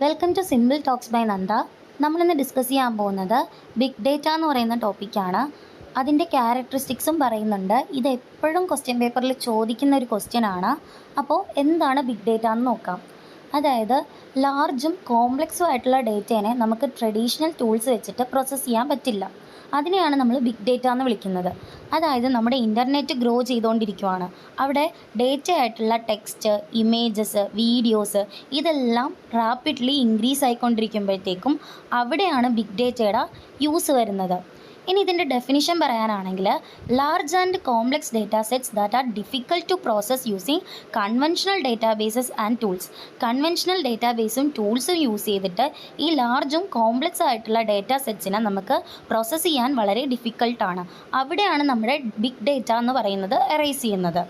Welcome to simple talks by Nanda. നമ്മളിന്ന് discuss ചെയ്യാൻ പോകുന്നത് ബിഗ് ഡേറ്റ എന്ന് പറയുന്ന ടോപ്പിക്കാണ്. അതിൻ്റെ ക്യാരക്ടറിസ്റ്റിക്സും പറയുന്നുണ്ട്. ഇത് എപ്പോഴും ക്വസ്റ്റ്യൻ പേപ്പറിൽ ചോദിക്കുന്ന ഒരു ക്വസ്റ്റ്യൻ ആണ്. അപ്പോൾ എന്താണ് ബിഗ് ഡേറ്റ എന്ന് നോക്കാം. അതായത് ലാർജും കോംപ്ലക്സും ആയിട്ടുള്ള ഡേറ്റേനെ നമുക്ക് ട്രഡീഷണൽ ടൂൾസ് വെച്ചിട്ട് പ്രോസസ്സ് ചെയ്യാൻ പറ്റില്ല. അതിനെയാണ് നമ്മൾ ബിഗ് ഡേറ്റ എന്ന് വിളിക്കുന്നത്. അതായത് നമ്മുടെ ഇൻ്റർനെറ്റ് ഗ്രോ ചെയ്തുകൊണ്ടിരിക്കുകയാണ്. അവിടെ ഡേറ്റ ആയിട്ടുള്ള ടെക്സ്റ്റ്, ഇമേജസ്, വീഡിയോസ് ഇതെല്ലാം റാപ്പിഡ്ലി ഇൻക്രീസ് ആയിക്കൊണ്ടിരിക്കുമ്പോഴത്തേക്കും അവിടെയാണ് ബിഗ് ഡേറ്റയുടെ യൂസ് വരുന്നത്. ഇനി ഇതിൻ്റെ ഡെഫിനിഷൻ പറയാനാണെങ്കിൽ large and complex data sets that are difficult to process using conventional databases and tools. Conventional ഡേറ്റാബേസും ടൂൾസും യൂസ് ചെയ്തിട്ട് ഈ ലാർജും കോംപ്ലക്സ് ആയിട്ടുള്ള ഡേറ്റാ സെറ്റ്സിനെ നമുക്ക് പ്രോസസ്സ് ചെയ്യാൻ വളരെ ഡിഫിക്കൽട്ടാണ്. അവിടെയാണ് നമ്മുടെ ബിഗ് ഡേറ്റ എന്ന് പറയുന്നത് അറൈസ് ചെയ്യുന്നത്.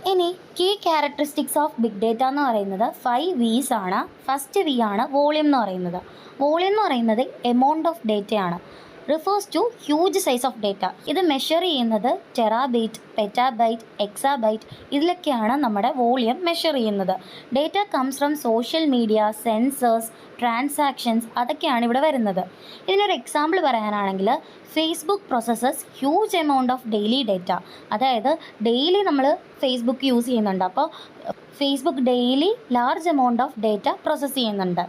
ഇനി key characteristics of big data എന്ന് പറയുന്നത് 5 V's ആണ്. ഫസ്റ്റ് വി ആണ് വോളിയം എന്ന് പറയുന്നത്. വോളിയം എന്ന് പറയുന്നത് എമൗണ്ട് ഓഫ് ഡേറ്റയാണ്. Refers to huge size of data. ഇത് മെഷർ ചെയ്യുന്നത് ടെറാബൈറ്റ്, പെറ്റാബൈറ്റ്, എക്സാബൈറ്റ് ഇതിലൊക്കെയാണ് നമ്മുടെ വോളിയം മെഷർ ചെയ്യുന്നത്. Data comes from social media, sensors, transactions അതൊക്കെയാണ് ഇവിടെ വരുന്നത്. ഇതിനൊരു എക്സാമ്പിൾ പറയാനാണെങ്കിൽ Facebook processes huge amount of daily data. അതായത് ഡെയിലി നമ്മൾ ഫേസ്ബുക്ക് യൂസ് ചെയ്യുന്നുണ്ട്. അപ്പോൾ Facebook daily large amount of data process ചെയ്യുന്നുണ്ട്.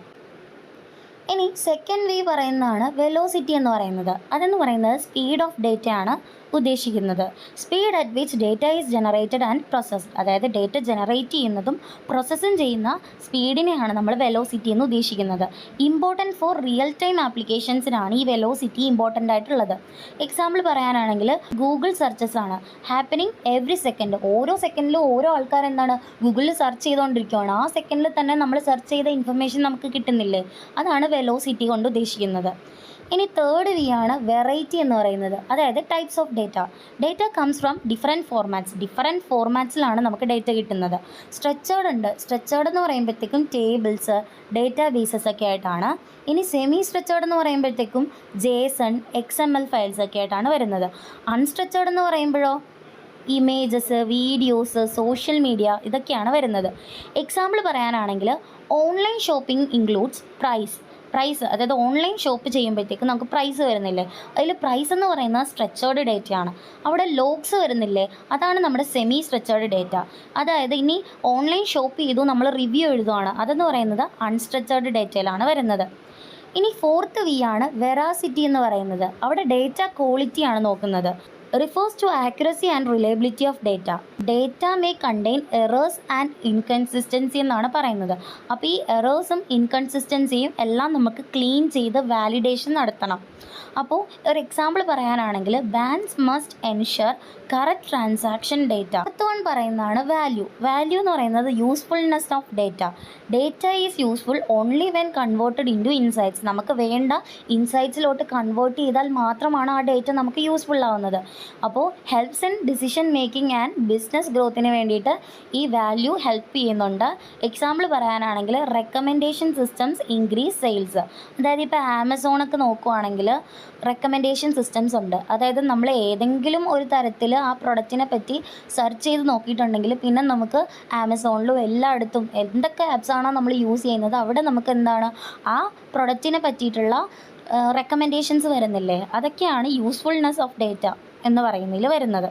ഇനി സെക്കൻഡ് വേ പറയുന്നതാണ് വെലോസിറ്റി എന്ന് പറയുന്നത്. അതെന്ന് പറയുന്നത് സ്പീഡ് ഓഫ് ഡേറ്റയാണ് ഉദ്ദേശിക്കുന്നത്. Speed at which data is generated and processed. അതായത് ഡേറ്റ ജനറേറ്റ് ചെയ്യുന്നതും പ്രോസസ്സും ചെയ്യുന്ന സ്പീഡിനെയാണ് നമ്മൾ വെലോസിറ്റി എന്ന് ഉദ്ദേശിക്കുന്നത്. ഇമ്പോർട്ടൻറ്റ് ഫോർ റിയൽ ടൈം ആപ്ലിക്കേഷൻസിനാണ് ഈ വെലോസിറ്റി ഇമ്പോർട്ടൻ്റ് ആയിട്ടുള്ളത്. എക്സാമ്പിൾ പറയാനാണെങ്കിൽ ഗൂഗിൾ സെർച്ചസ് ആണ് ഹാപ്പനിങ് എവറി സെക്കൻഡ്. ഓരോ സെക്കൻഡിലും ഓരോ ആൾക്കാർ എന്താണ് ഗൂഗിളിൽ സെർച്ച് ചെയ്തുകൊണ്ടിരിക്കുകയാണ്. ആ സെക്കൻഡിൽ തന്നെ നമ്മൾ സെർച്ച് ചെയ്ത ഇൻഫർമേഷൻ നമുക്ക് കിട്ടുന്നില്ലേ? അതാണ് വെലോസിറ്റി കൊണ്ട് ഉദ്ദേശിക്കുന്നത്. ഇനി തേർഡ് വി ആണ് വെറൈറ്റി എന്ന് പറയുന്നത്. അതായത് types of data. Data comes from different formats. Different ഫോർമാറ്റ്സിലാണ് നമുക്ക് ഡേറ്റ കിട്ടുന്നത്. സ്ട്രക്ചേർഡ് ഉണ്ട്. സ്ട്രക്ചേർഡ് എന്ന് പറയുമ്പോഴത്തേക്കും ടേബിൾസ്, ഡേറ്റാ ബേസസ് ഒക്കെ ആയിട്ടാണ്. ഇനി സെമി സ്ട്രക്ചേർഡ് എന്ന് പറയുമ്പോഴത്തേക്കും JSON, XML ഫയൽസ് ഒക്കെ ആയിട്ടാണ് വരുന്നത്. അൺസ്ട്രക്ചേർഡ് എന്ന് പറയുമ്പോഴോ ഇമേജസ്, വീഡിയോസ്, സോഷ്യൽ മീഡിയ ഇതൊക്കെയാണ് വരുന്നത്. എക്സാമ്പിൾ പറയാനാണെങ്കിൽ ഓൺലൈൻ ഷോപ്പിംഗ് ഇൻക്ലൂഡ്സ് പ്രൈസ്. അതായത് ഓൺലൈൻ ഷോപ്പ് ചെയ്യുമ്പോഴത്തേക്ക് നമുക്ക് പ്രൈസ് വരുന്നില്ലേ? അതിൽ പ്രൈസ് എന്ന് പറയുന്നത് സ്ട്രക്ചേർഡ് ഡേറ്റയാണ്. അവിടെ ലോഗ്സ് വരുന്നില്ലേ? അതാണ് നമ്മുടെ സെമി സ്ട്രക്ചേർഡ് ഡേറ്റ. അതായത് ഇനി ഓൺലൈൻ ഷോപ്പ് ചെയ്തു നമ്മൾ റിവ്യൂ എഴുതുകയാണ്, അതെന്ന് പറയുന്നത് അൺസ്ട്രക്ചേർഡ് ഡേറ്റയിലാണ് വരുന്നത്. ഇനി ഫോർത്ത് വി ആണ് വെറാസിറ്റി എന്ന് പറയുന്നത്. അവിടെ ഡേറ്റ ക്വാളിറ്റിയാണ് നോക്കുന്നത്. Refers to accuracy and reliability of data. Data may contain errors and inconsistency എന്നാണ് പറയുന്നത്. അപ്പോൾ ഈ എറേഴ്സും ഇൻകൺസിസ്റ്റൻസിയും എല്ലാം നമുക്ക് ക്ലീൻ ചെയ്ത് വാലിഡേഷൻ നടത്തണം. അപ്പോൾ ഒരു എക്സാമ്പിൾ പറയാനാണെങ്കിൽ banks must ensure correct transaction data. അടുത്ത വൺ പറയുന്നതാണ് വാല്യൂ എന്ന് പറയുന്നത് usefulness of data. Data is useful only when converted into insights. നമുക്ക് വേണ്ട ഇൻസൈറ്റ്സിലോട്ട് കൺവേർട്ട് ചെയ്താൽ മാത്രമാണ് ആ ഡേറ്റ നമുക്ക് യൂസ്ഫുൾ ആവുന്നത്. അപ്പോൾ helps in decision making and business ഗ്രോത്തിന് വേണ്ടിയിട്ട് ഈ വാല്യൂ ഹെൽപ്പ് ചെയ്യുന്നുണ്ട്. എക്സാമ്പിൾ പറയാനാണെങ്കിൽ റെക്കമെൻഡേഷൻ സിസ്റ്റംസ് ഇൻക്രീസ് സെയിൽസ്. അതായത് ഇപ്പോൾ ആമസോണൊക്കെ നോക്കുവാണെങ്കിൽ റെക്കമെൻഡേഷൻ സിസ്റ്റംസ് ഉണ്ട്. അതായത് നമ്മൾ ഏതെങ്കിലും ഒരു തരത്തിൽ ആ പ്രൊഡക്റ്റിനെ പറ്റി സെർച്ച് ചെയ്ത് നോക്കിയിട്ടുണ്ടെങ്കിൽ പിന്നെ നമുക്ക് ആമസോണിലും എല്ലായിടത്തും എന്തൊക്കെ ആപ്സാണോ നമ്മൾ യൂസ് ചെയ്യുന്നത് അവിടെ നമുക്ക് എന്താണ് ആ പ്രൊഡക്റ്റിനെ പറ്റിയിട്ടുള്ള റെക്കമെൻഡേഷൻസ് വരുന്നില്ലേ? അതൊക്കെയാണ് യൂസ്ഫുൾനെസ് ഓഫ് ഡേറ്റ എന്ന് പറയുന്നതിൽ വരുന്നത്.